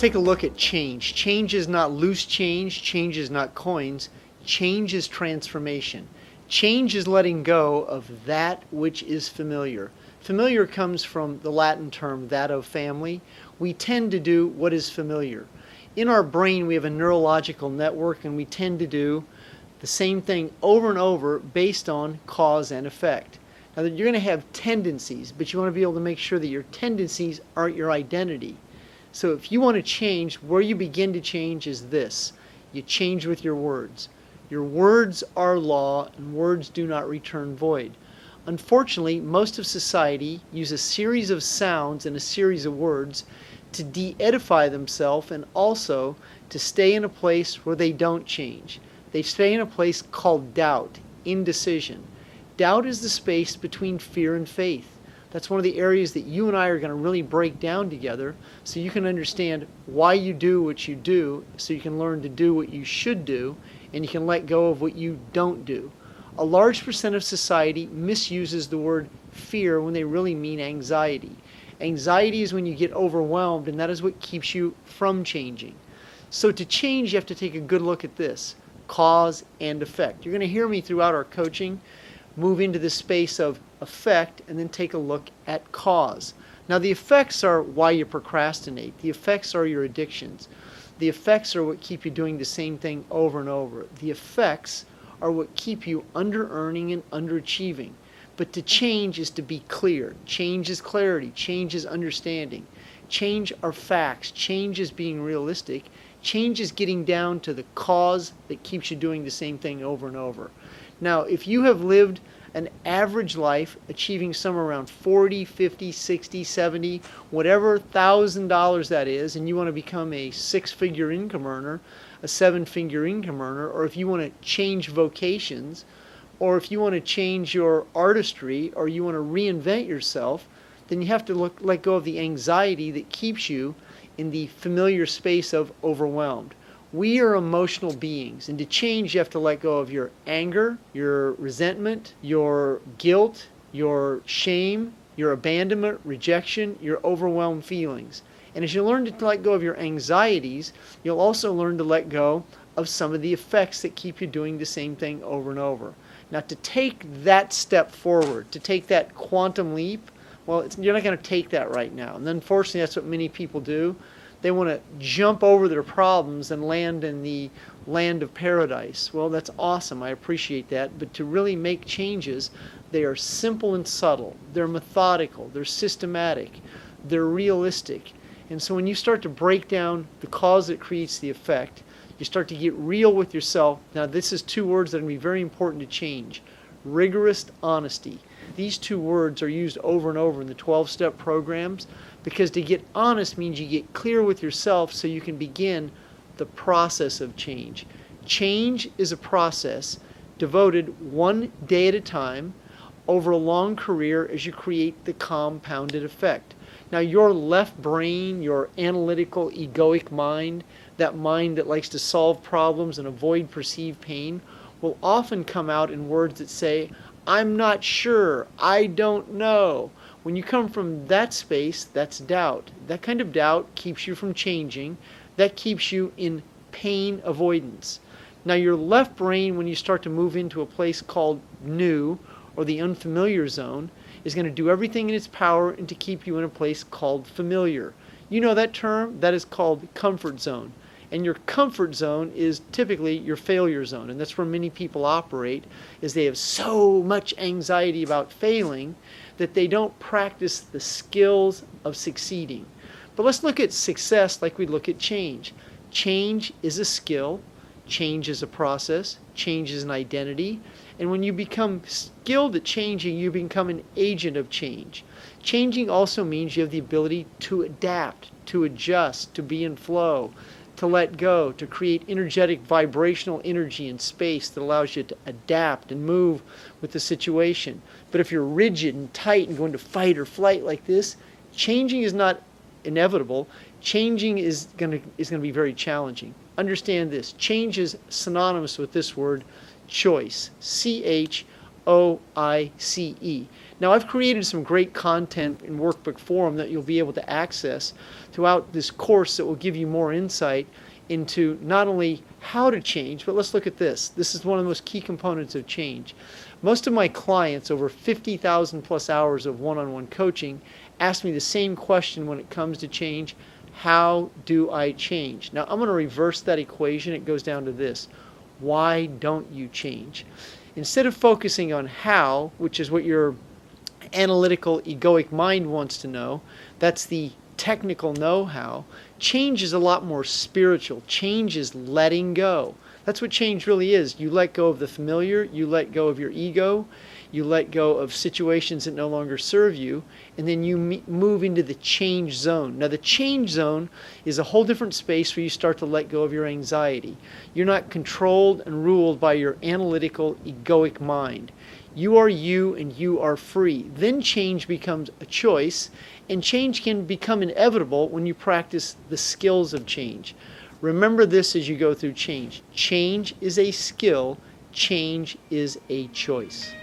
take a look at change. Change is not loose change. Change is not coins. Change is transformation. Change is letting go of that which is familiar. Familiar comes from the Latin term that of family. We tend to do what is familiar. In our brain, we have a neurological network, and we tend to do the same thing over and over based on cause and effect. Now, you're going to have tendencies, but you want to be able to make sure that your tendencies aren't your identity. So if you want to change, where you begin to change is this. You change with your words. Your words are law, and words do not return void. Unfortunately, most of society use a series of sounds and a series of words to de-edify themselves and also to stay in a place where they don't change. They stay in a place called doubt, indecision. Doubt is the space between fear and faith. That's one of the areas that you and I are going to really break down together so you can understand why you do what you do, so you can learn to do what you should do, and you can let go of what you don't do. A large percent of society misuses the word fear when they really mean anxiety. Anxiety is when you get overwhelmed, and that is what keeps you from changing. So to change, you have to take a good look at this, cause and effect. You're going to hear me throughout our coaching move into the space of effect and then take a look at cause. Now, the effects are why you procrastinate. The effects are your addictions. The effects are what keep you doing the same thing over and over. The effects are what keep you under-earning and underachieving. But to change is to be clear. Change is clarity. Change is understanding. Change are facts. Change is being realistic. Change is getting down to the cause that keeps you doing the same thing over and over. Now, if you have lived an average life achieving somewhere around 40, 50, 60, 70, whatever $1,000 that is, and you want to become a six-figure income earner, a seven-figure income earner, or if you want to change vocations, or if you want to change your artistry, or you want to reinvent yourself, then you have to let go of the anxiety that keeps you in the familiar space of overwhelmed. We are emotional beings, and to change, you have to let go of your anger, your resentment, your guilt, your shame, your abandonment, rejection, your overwhelmed feelings. And as you learn to let go of your anxieties, you'll also learn to let go of some of the effects that keep you doing the same thing over and over. Now, to take that step forward, to take that quantum leap, well, you're not going to take that right now. And unfortunately, that's what many people do. They want to jump over their problems and land in the land of paradise. Well, that's awesome. I appreciate that. But to really make changes, they are simple and subtle. They're methodical. They're systematic. They're realistic. And so when you start to break down the cause that creates the effect, you start to get real with yourself. Now, this is two words that are going to be very important to change. Rigorous honesty. These two words are used over and over in the 12-step programs because to get honest means you get clear with yourself so you can begin the process of change. Change is a process devoted one day at a time over a long career as you create the compounded effect. Now, your left brain, your analytical, egoic mind, that mind that likes to solve problems and avoid perceived pain, will often come out in words that say, I'm not sure, I don't know. When you come from that space, that's doubt. That kind of doubt keeps you from changing. That keeps you in pain avoidance. Now, your left brain, when you start to move into a place called new, or the unfamiliar zone, is going to do everything in its power and to keep you in a place called familiar. You know that term? That is called comfort zone. And your comfort zone is typically your failure zone. And that's where many people operate, is they have so much anxiety about failing that they don't practice the skills of succeeding. But let's look at success like we look at change. Change is a skill. Change is a process. Change is an identity. And when you become skilled at changing, you become an agent of change. Changing also means you have the ability to adapt, to adjust, to be in flow, to let go, to create energetic vibrational energy in space that allows you to adapt and move with the situation. But if you're rigid and tight and going to fight or flight like this, changing is not inevitable. Changing is going to be very challenging. Understand this. Change is synonymous with this word, choice. CHOICE. OICE. Now, I've created some great content in workbook form that you'll be able to access throughout this course that will give you more insight into not only how to change, but let's look at this. This is one of the most key components of change. Most of my clients, over 50,000 plus hours of one-on-one coaching, ask me the same question when it comes to change: how do I change? Now, I'm going to reverse that equation. It goes down to this: why don't you change? Instead of focusing on how, which is what your analytical, egoic mind wants to know, that's the technical know-how. Change is a lot more spiritual. Change is letting go. That's what change really is. You let go of the familiar, you let go of your ego, you let go of situations that no longer serve you, and then you move into the change zone. Now, the change zone is a whole different space where you start to let go of your anxiety. You're not controlled and ruled by your analytical, egoic mind. You are you, and you are free. Then change becomes a choice, and change can become inevitable when you practice the skills of change. Remember this as you go through change. Change is a skill. Change is a choice.